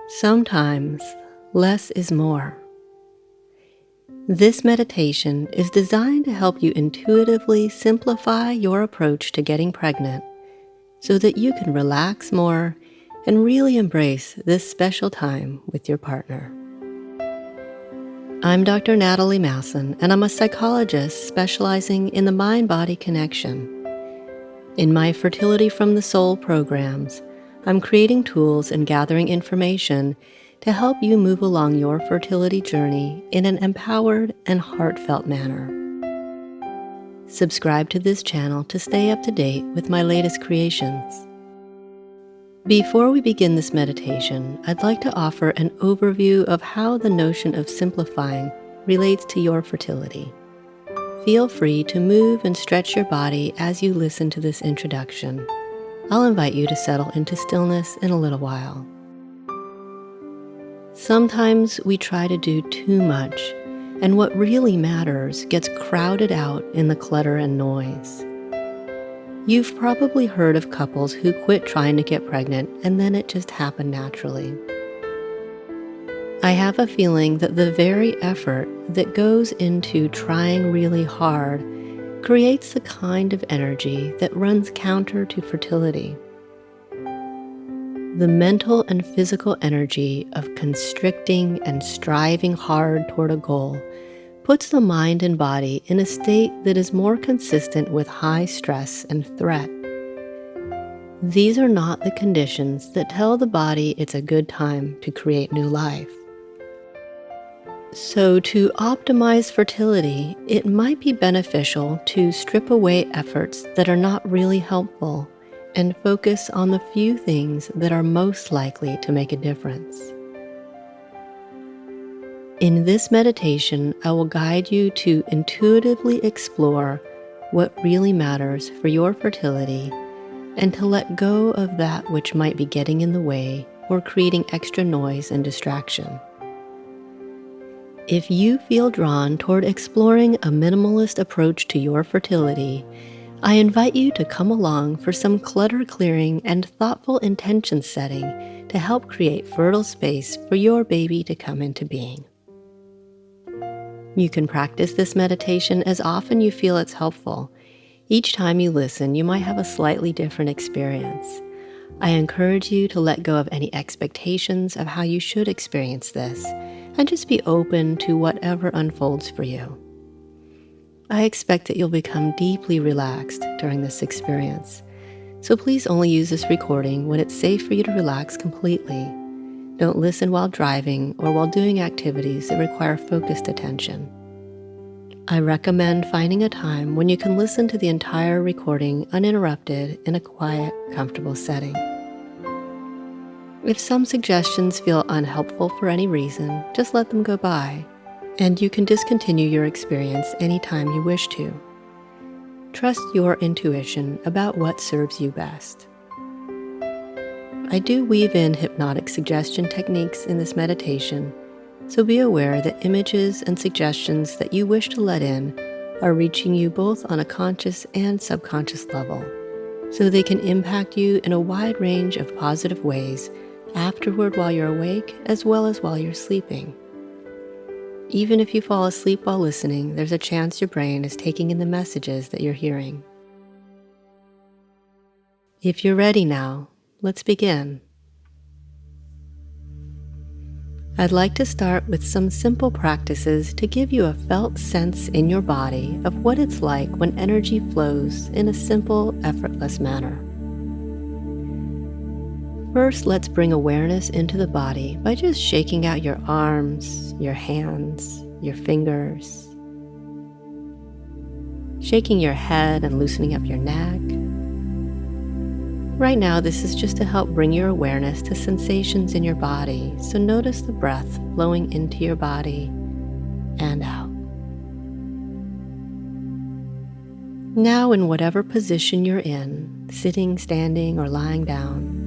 Sometimes less is more. This meditation is designed to help you intuitively simplify your approach to getting pregnant so that you can relax more and really embrace this special time with your partner. I'm Dr. Natalie Masson, and I'm a psychologist specializing in the mind-body connection. In my Fertility from the Soul programs, I'm creating tools and gathering information to help you move along your fertility journey in an empowered and heartfelt manner. Subscribe to this channel to stay up to date with my latest creations. Before we begin this meditation, I'd like to offer an overview of how the notion of simplifying relates to your fertility. Feel free to move and stretch your body as you listen to this introduction. I'll invite you to settle into stillness in a little while. Sometimes we try to do too much, and what really matters gets crowded out in the clutter and noise. You've probably heard of couples who quit trying to get pregnant and then it just happened naturally. I have a feeling that the very effort that goes into trying really hard creates the kind of energy that runs counter to fertility. The mental and physical energy of constricting and striving hard toward a goal puts the mind and body in a state that is more consistent with high stress and threat. These are not the conditions that tell the body it's a good time to create new life. So to optimize fertility, it might be beneficial to strip away efforts that are not really helpful and focus on the few things that are most likely to make a difference. In this meditation, I will guide you to intuitively explore what really matters for your fertility and to let go of that which might be getting in the way or creating extra noise and distraction. If you feel drawn toward exploring a minimalist approach to your fertility, I invite you to come along for some clutter clearing and thoughtful intention setting to help create fertile space for your baby to come into being. You can practice this meditation as often you feel it's helpful. Each time you listen, you might have a slightly different experience. I encourage you to let go of any expectations of how you should experience this and just be open to whatever unfolds for you. I expect that you'll become deeply relaxed during this experience, so please only use this recording when it's safe for you to relax completely. Don't listen while driving or while doing activities that require focused attention. I recommend finding a time when you can listen to the entire recording uninterrupted in a quiet, comfortable setting. If some suggestions feel unhelpful for any reason, just let them go by, and you can discontinue your experience anytime you wish to. Trust your intuition about what serves you best. I do weave in hypnotic suggestion techniques in this meditation, so be aware that images and suggestions that you wish to let in are reaching you both on a conscious and subconscious level, so they can impact you in a wide range of positive ways afterward while you're awake as well as while you're sleeping. Even if you fall asleep while listening, there's a chance your brain is taking in the messages that you're hearing. If you're ready now, let's begin. I'd like to start with some simple practices to give you a felt sense in your body of what it's like when energy flows in a simple, effortless manner. First, let's bring awareness into the body by just shaking out your arms, your hands, your fingers, shaking your head and loosening up your neck. Right now, this is just to help bring your awareness to sensations in your body, so notice the breath flowing into your body and out. Now, in whatever position you're in, sitting, standing, or lying down,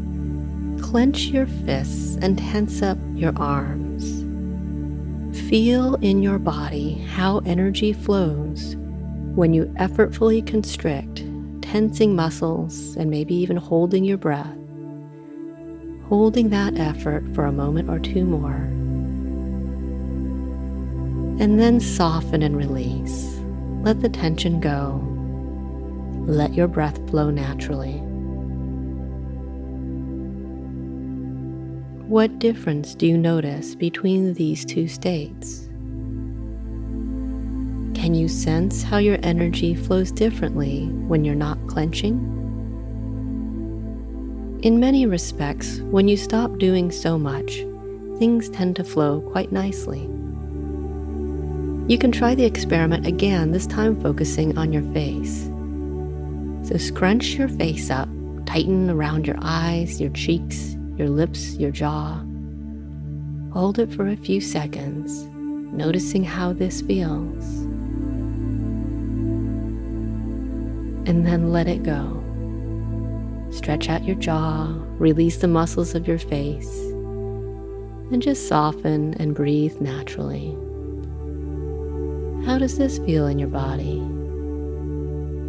clench your fists and tense up your arms. Feel in your body how energy flows when you effortfully constrict, tensing muscles and maybe even holding your breath. holding that effort for a moment or two more, and then soften and release. Let the tension go. Let your breath flow naturally. What difference do you notice between these two states? Can you sense how your energy flows differently when you're not clenching? In many respects, when you stop doing so much, things tend to flow quite nicely. You can try the experiment again, this time focusing on your face. So scrunch your face up, tighten around your eyes, your cheeks, your lips, your jaw. Hold it for a few seconds, noticing how this feels. And then let it go. Stretch out your jaw, release the muscles of your face, and just soften and breathe naturally. How does this feel in your body?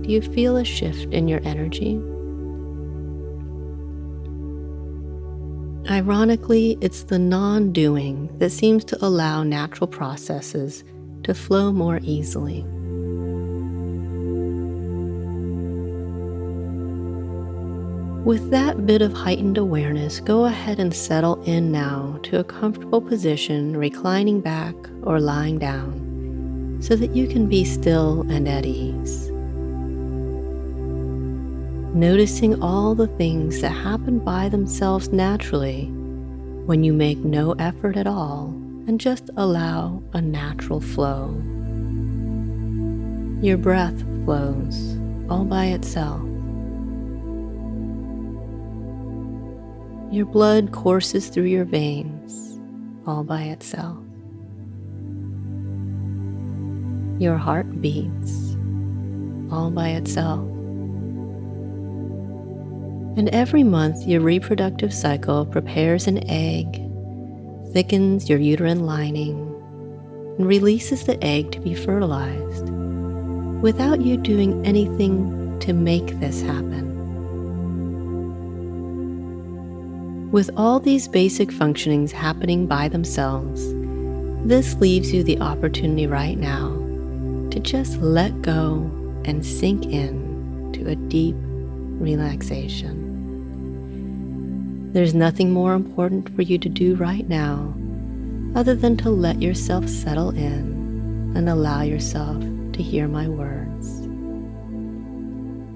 Do you feel a shift in your energy? Ironically, it's the non-doing that seems to allow natural processes to flow more easily. With that bit of heightened awareness, go ahead and settle in now to a comfortable position, reclining back or lying down, so that you can be still and at ease. Noticing all the things that happen by themselves naturally when you make no effort at all and just allow a natural flow. Your breath flows all by itself. Your blood courses through your veins all by itself. Your heart beats all by itself. And every month, your reproductive cycle prepares an egg, thickens your uterine lining, and releases the egg to be fertilized without you doing anything to make this happen. With all these basic functionings happening by themselves, this leaves you the opportunity right now to just let go and sink in to a deep relaxation. There's nothing more important for you to do right now other than to let yourself settle in and allow yourself to hear my words.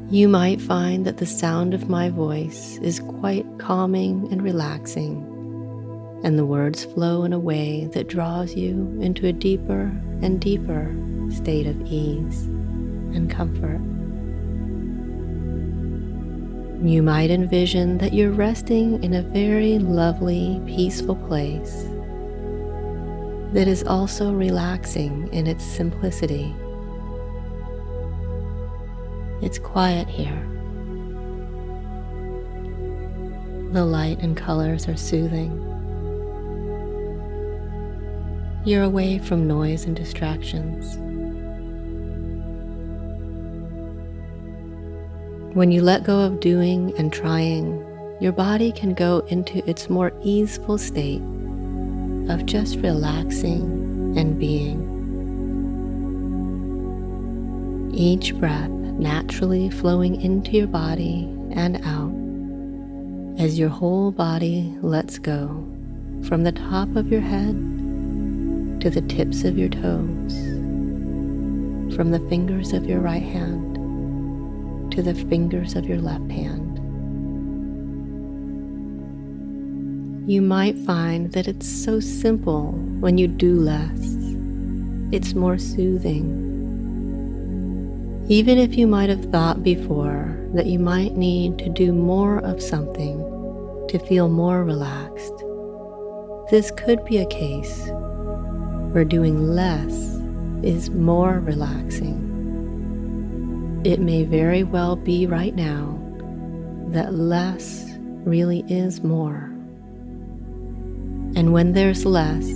You might find that the sound of my voice is quite calming and relaxing, and the words flow in a way that draws you into a deeper and deeper state of ease and comfort. You might envision that you're resting in a very lovely, peaceful place that is also relaxing in its simplicity. It's quiet here. The light and colors are soothing. You're away from noise and distractions. When you let go of doing and trying, your body can go into its more easeful state of just relaxing and being. Each breath naturally flowing into your body and out as your whole body lets go from the top of your head to the tips of your toes, from the fingers of your right hand to the fingers of your left hand. You might find that it's so simple when you do less. It's more soothing. Even if you might have thought before that you might need to do more of something to feel more relaxed, this could be a case where doing less is more relaxing. It may very well be right now that less really is more. And when there's less,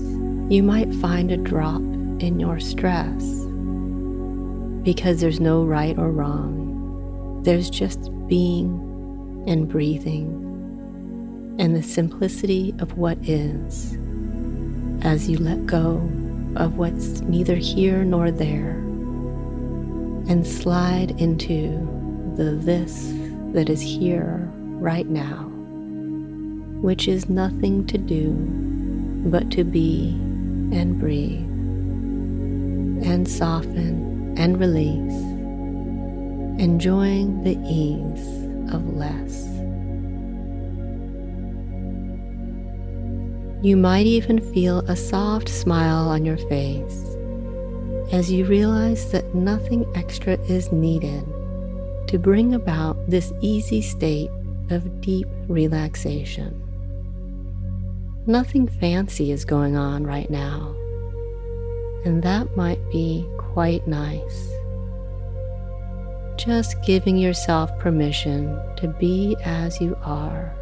you might find a drop in your stress, because there's no right or wrong. There's just being and breathing. and the simplicity of what is, as you let go of what's neither here nor there and slide into the this that is here right now, which is nothing to do but to be and breathe and soften and release, enjoying the ease of less. You might even feel a soft smile on your face as you realize that nothing extra is needed to bring about this easy state of deep relaxation. Nothing fancy is going on right now, and that might be quite nice. Just giving yourself permission to be as you are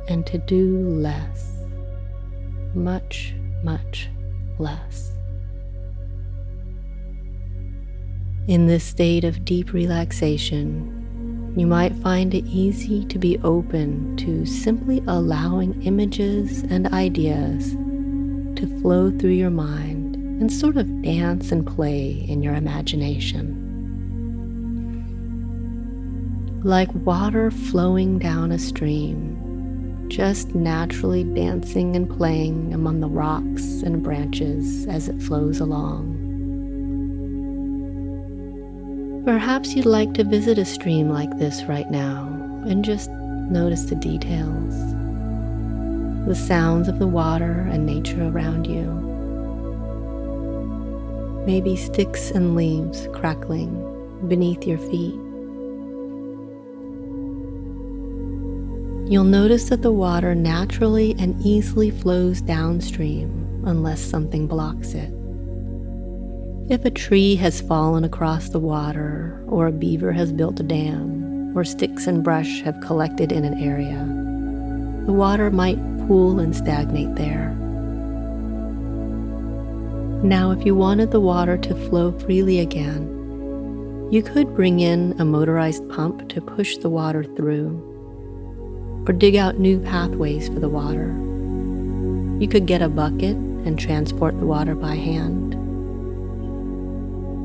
and to do less, much, much less. In this state of deep relaxation, you might find it easy to be open to simply allowing images and ideas to flow through your mind and sort of dance and play in your imagination. Like water flowing down a stream, just naturally dancing and playing among the rocks and branches as it flows along. Perhaps you'd like to visit a stream like this right now and just notice the details, the sounds of the water and nature around you. Maybe sticks and leaves crackling beneath your feet. You'll notice that the water naturally and easily flows downstream unless something blocks it. If a tree has fallen across the water, or a beaver has built a dam, or sticks and brush have collected in an area, the water might pool and stagnate there. Now, if you wanted the water to flow freely again, you could bring in a motorized pump to push the water through, or dig out new pathways for the water. You could get a bucket and transport the water by hand.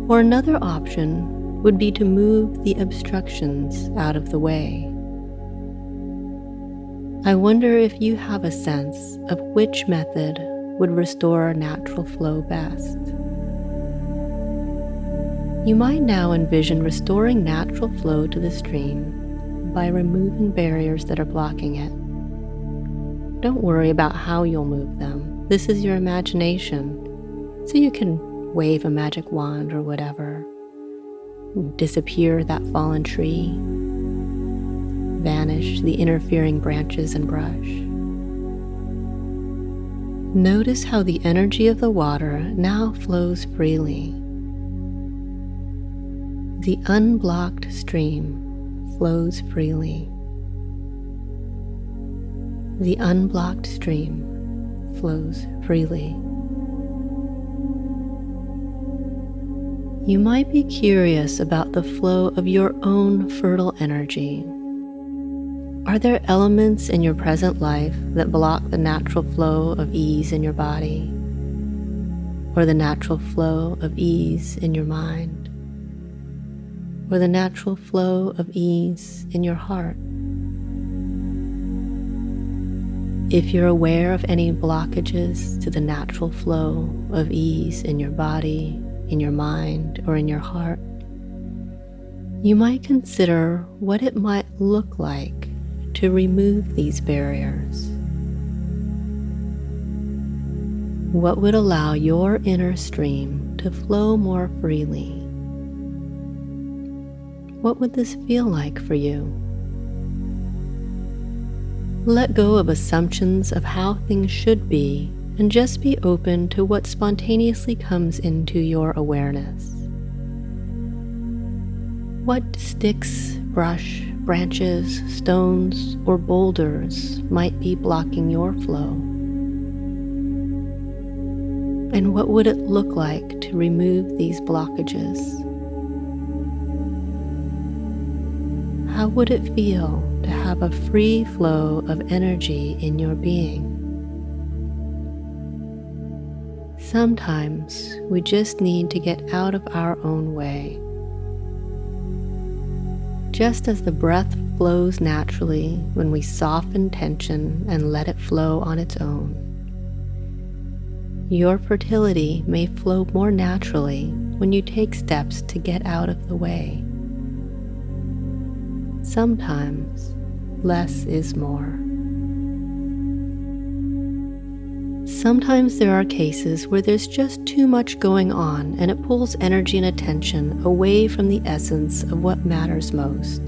Or another option would be to move the obstructions out of the way. I wonder if you have a sense of which method would restore natural flow best. You might now envision restoring natural flow to the stream by removing barriers that are blocking it. Don't worry about how you'll move them. This is your imagination, so you can wave a magic wand or whatever, disappear that fallen tree, vanish the interfering branches and brush. Notice how the energy of the water now flows freely. The unblocked stream flows freely. The unblocked stream flows freely. You might be curious about the flow of your own fertile energy. Are there elements in your present life that block the natural flow of ease in your body, or the natural flow of ease in your mind, or the natural flow of ease in your heart? If you're aware of any blockages to the natural flow of ease in your body, in your mind, or in your heart, you might consider what it might look like to remove these barriers. What would allow your inner stream to flow more freely? What would this feel like for you? Let go of assumptions of how things should be and just be open to what spontaneously comes into your awareness. What sticks, brush, branches, stones, or boulders might be blocking your flow? And what would it look like to remove these blockages? How would it feel to have a free flow of energy in your being? Sometimes we just need to get out of our own way. Just as the breath flows naturally when we soften tension and let it flow on its own, your fertility may flow more naturally when you take steps to get out of the way. Sometimes less is more. Sometimes there are cases where there's just too much going on and it pulls energy and attention away from the essence of what matters most.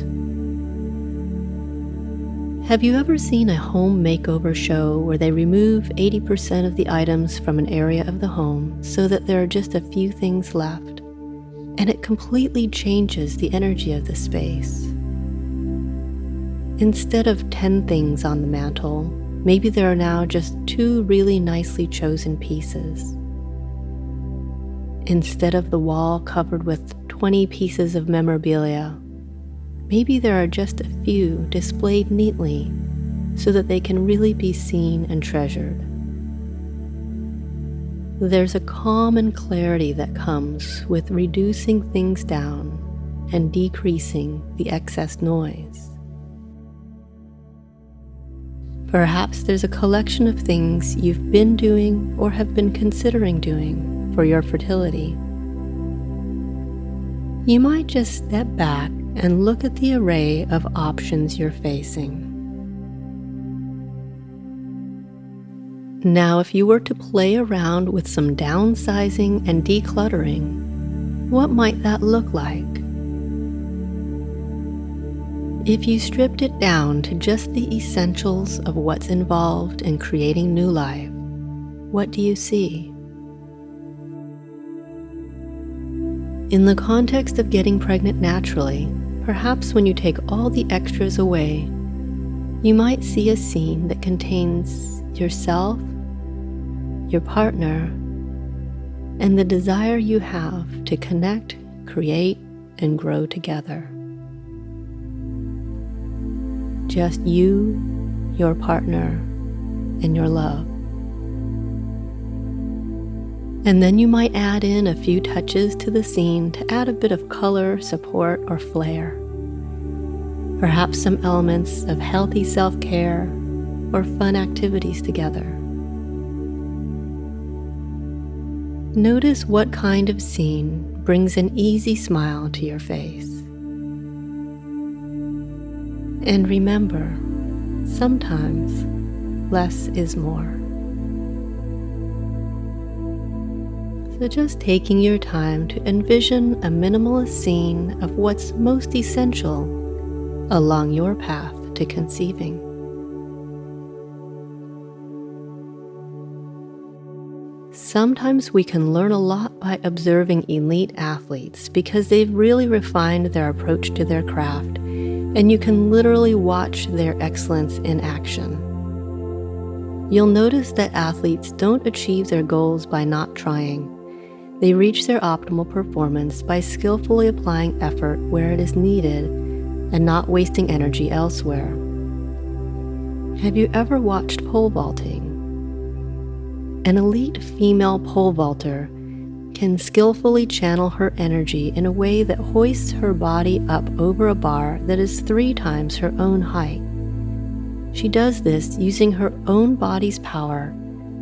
Have you ever seen a home makeover show where they remove 80% of the items from an area of the home so that there are just a few things left, and it completely changes the energy of the space? Instead of 10 things on the mantle, maybe there are now just 2 really nicely chosen pieces. Instead of the wall covered with 20 pieces of memorabilia, maybe there are just a few displayed neatly so that they can really be seen and treasured. There's a calm and clarity that comes with reducing things down and decreasing the excess noise. Perhaps there's a collection of things you've been doing or have been considering doing for your fertility. You might just step back and look at the array of options you're facing. Now, if you were to play around with some downsizing and decluttering, what might that look like? If you stripped it down to just the essentials of what's involved in creating new life, what do you see? In the context of getting pregnant naturally, perhaps when you take all the extras away, you might see a scene that contains yourself, your partner, and the desire you have to connect, create, and grow together. Just you, your partner, and your love. And then you might add in a few touches to the scene to add a bit of color, support, or flair. Perhaps some elements of healthy self-care or fun activities together. Notice what kind of scene brings an easy smile to your face. And remember, sometimes less is more. So just taking your time to envision a minimalist scene of what's most essential along your path to conceiving. Sometimes we can learn a lot by observing elite athletes because they've really refined their approach to their craft, and you can literally watch their excellence in action. You'll notice that athletes don't achieve their goals by not trying. They reach their optimal performance by skillfully applying effort where it is needed and not wasting energy elsewhere. Have you ever watched pole vaulting? An elite female pole vaulter can skillfully channel her energy in a way that hoists her body up over a bar that is 3 times her own height. She does this using her own body's power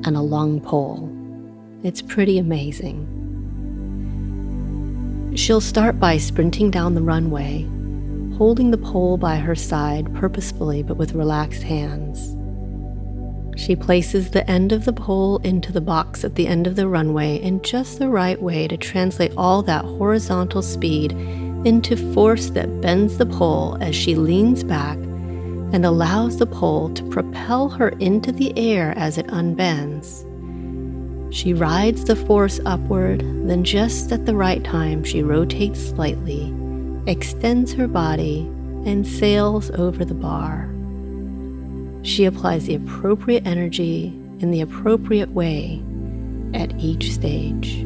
and a long pole. It's pretty amazing. She'll start by sprinting down the runway, holding the pole by her side purposefully but with relaxed hands. She places the end of the pole into the box at the end of the runway in just the right way to translate all that horizontal speed into force that bends the pole as she leans back and allows the pole to propel her into the air as it unbends. She rides the force upward, then just at the right time she rotates slightly, extends her body, and sails over the bar. She applies the appropriate energy in the appropriate way at each stage.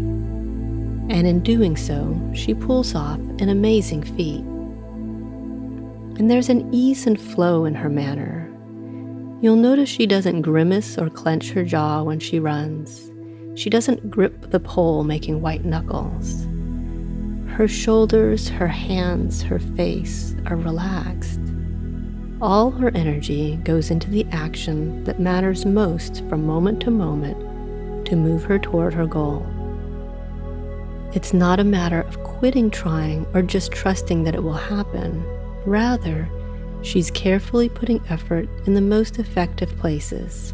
And in doing so, she pulls off an amazing feat. and there's an ease and flow in her manner. You'll notice she doesn't grimace or clench her jaw when she runs. She doesn't grip the pole, making white knuckles. Her shoulders, her hands, her face are relaxed. All her energy goes into the action that matters most from moment to moment to move her toward her goal. It's not a matter of quitting trying or just trusting that it will happen. Rather, she's carefully putting effort in the most effective places.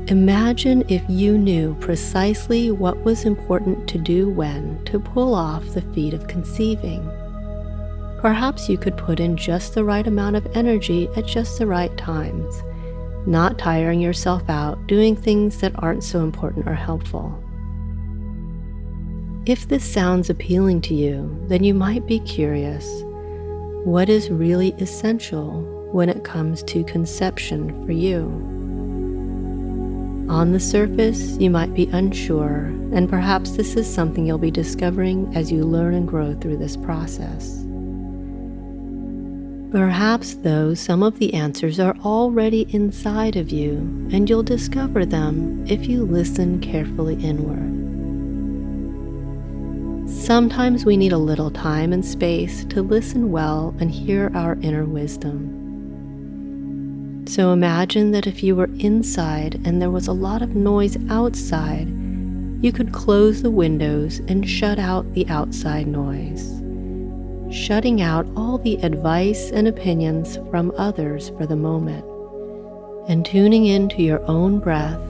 Imagine if you knew precisely what was important to do when to pull off the feat of conceiving. Perhaps you could put in just the right amount of energy at just the right times, not tiring yourself out doing things that aren't so important or helpful. If this sounds appealing to you, then you might be curious, what is really essential when it comes to conception for you? On the surface, you might be unsure, and perhaps this is something you'll be discovering as you learn and grow through this process. Perhaps, though, some of the answers are already inside of you, and you'll discover them if you listen carefully inward. Sometimes we need a little time and space to listen well and hear our inner wisdom. So imagine that if you were inside and there was a lot of noise outside, you could close the windows and shut out the outside noise, shutting out all the advice and opinions from others for the moment, and tuning into your own breath,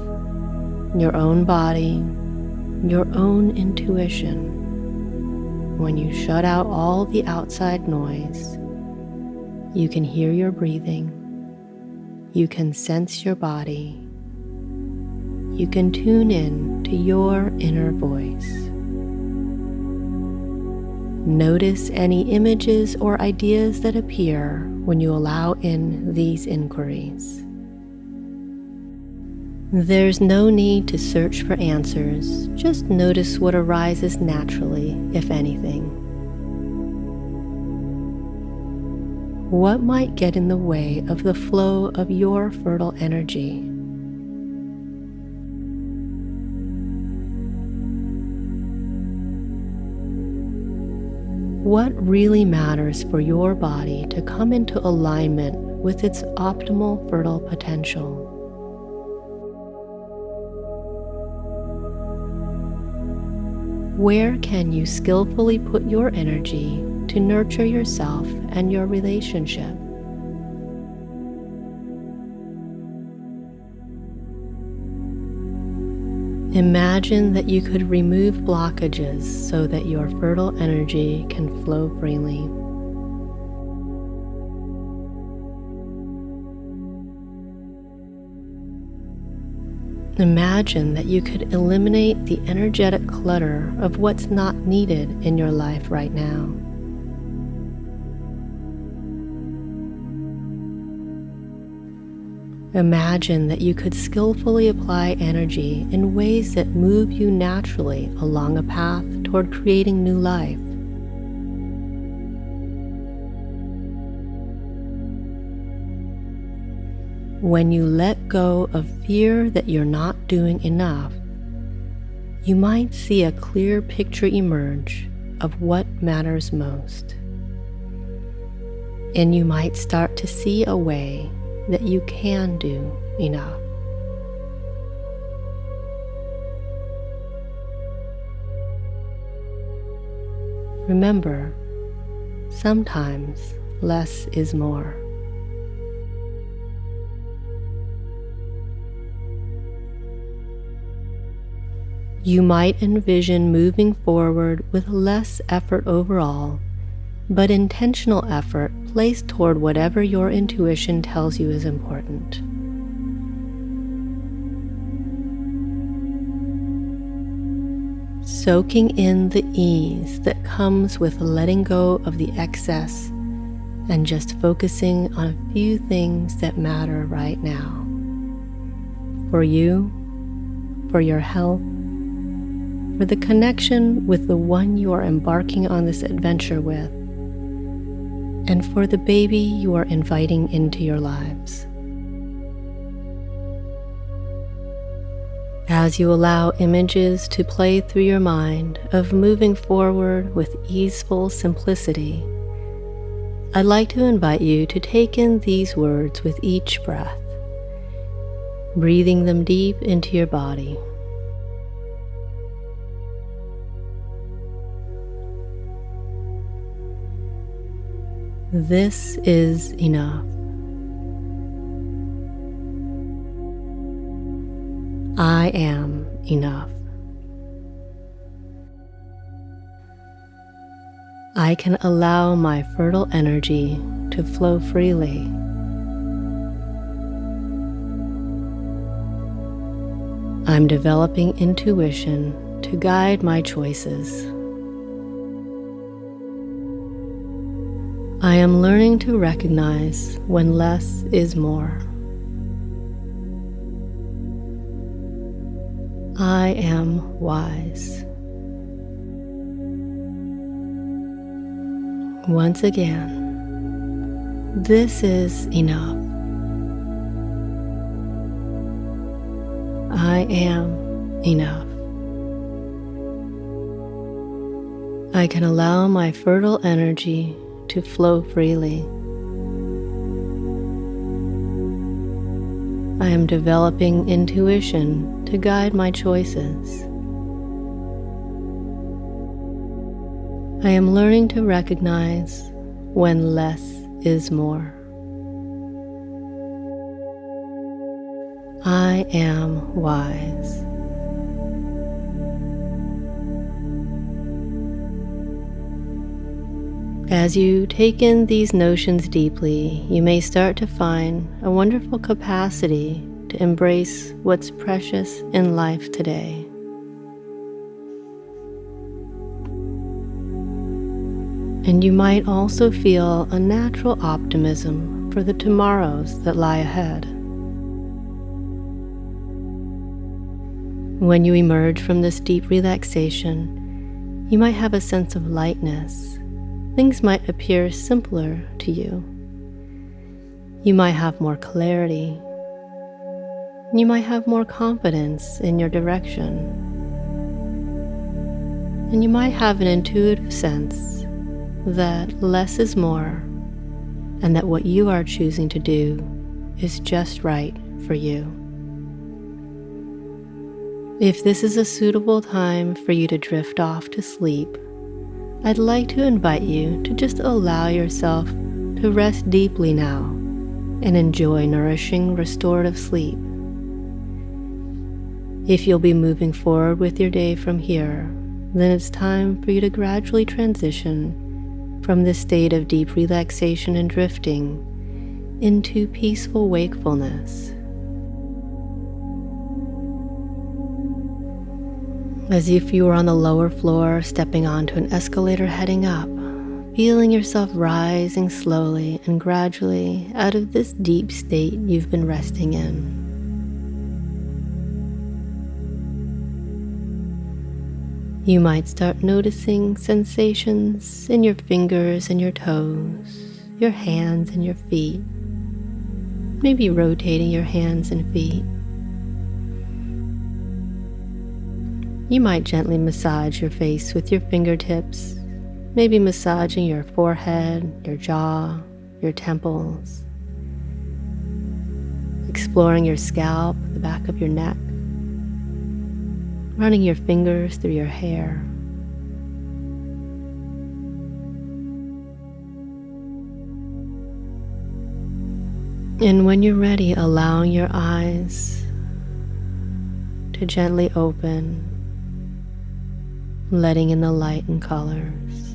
your own body, your own intuition. When you shut out all the outside noise, you can hear your breathing, you can sense your body, you can tune in to your inner voice. Notice any images or ideas that appear when you allow in these inquiries. There's no need to search for answers, just notice what arises naturally, if anything. What might get in the way of the flow of your fertile energy? What really matters for your body to come into alignment with its optimal fertile potential? Where can you skillfully put your energy to nurture yourself and your relationship? Imagine that you could remove blockages so that your fertile energy can flow freely. Imagine that you could eliminate the energetic clutter of what's not needed in your life right now. Imagine that you could skillfully apply energy in ways that move you naturally along a path toward creating new life. When you let go of fear that you're not doing enough, you might see a clear picture emerge of what matters most. And you might start to see a way that you can do enough. Remember, sometimes less is more. You might envision moving forward with less effort overall, but intentional effort placed toward whatever your intuition tells you is important. Soaking in the ease that comes with letting go of the excess and just focusing on a few things that matter right now. For you, for your health, for the connection with the one you are embarking on this adventure with, and for the baby you are inviting into your lives. As you allow images to play through your mind of moving forward with easeful simplicity, I'd like to invite you to take in these words with each breath, breathing them deep into your body. This is enough. I am enough. I can allow my fertile energy to flow freely. I'm developing intuition to guide my choices. I am learning to recognize when less is more. I am wise. Once again, this is enough. I am enough. I can allow my fertile energy to flow freely. I am developing intuition to guide my choices. I am learning to recognize when less is more. I am wise. As you take in these notions deeply, you may start to find a wonderful capacity to embrace what's precious in life today. And you might also feel a natural optimism for the tomorrows that lie ahead. When you emerge from this deep relaxation, you might have a sense of lightness. Things might appear simpler to you. You might have more clarity. You might have more confidence in your direction. And you might have an intuitive sense that less is more, and that what you are choosing to do is just right for you. If this is a suitable time for you to drift off to sleep, I'd like to invite you to just allow yourself to rest deeply now and enjoy nourishing, restorative sleep. If you'll be moving forward with your day from here, then it's time for you to gradually transition from this state of deep relaxation and drifting into peaceful wakefulness. As if you were on the lower floor stepping onto an escalator heading up, feeling yourself rising slowly and gradually out of this deep state you've been resting in. You might start noticing sensations in your fingers and your toes, your hands and your feet, maybe rotating your hands and feet. You might gently massage your face with your fingertips, maybe massaging your forehead, your jaw, your temples, exploring your scalp, the back of your neck, running your fingers through your hair. And when you're ready, allowing your eyes to gently open, letting in the light and colors.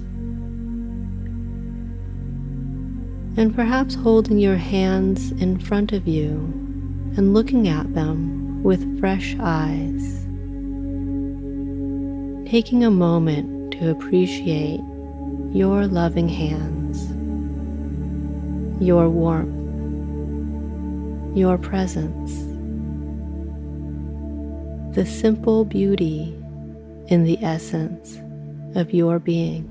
And perhaps holding your hands in front of you and looking at them with fresh eyes. Taking a moment to appreciate your loving hands, your warmth, your presence, the simple beauty in the essence of your being.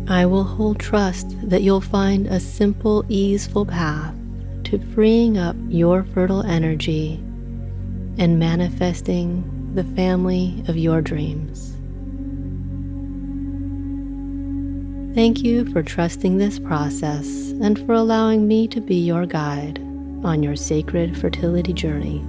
I will hold trust that you'll find a simple, easeful path to freeing up your fertile energy and manifesting the family of your dreams. Thank you for trusting this process and for allowing me to be your guide on your sacred fertility journey.